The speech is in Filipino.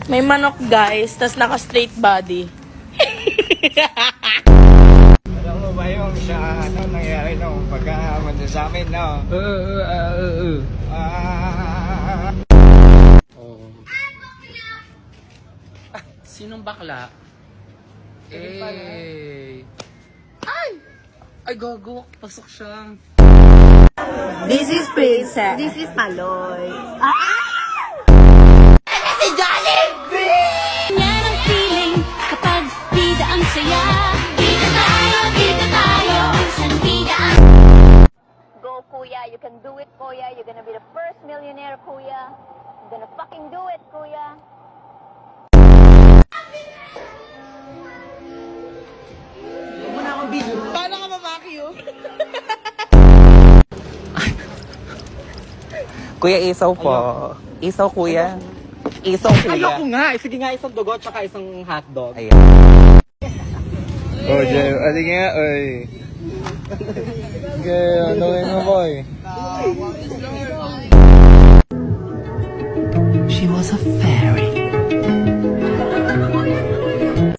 May manok guys, tas naka straight body. Alam mo ba yung sa nangyari nung pagkakamanda sa amin, no? Sinong bakla? Eh. Ay! Ay, gago. Pasok siya. This is Princess. This is Maloy. Yan ang feeling kapag bida ang saya. Bida tayo, minsan bida ang... Go, kuya. You can do it, kuya. You're gonna be the first millionaire, kuya. You're gonna fucking do it, kuya. Paano ka mamakyo? Kuya, isaw po. Isaw, kuya. Isaw, kuya. Ayoko nga. Sige nga, isang dugo tsaka isang hotdog. Ayan. Oh, Jay, ali nga, oy. Okay, ano nga, boy? She was a fairy.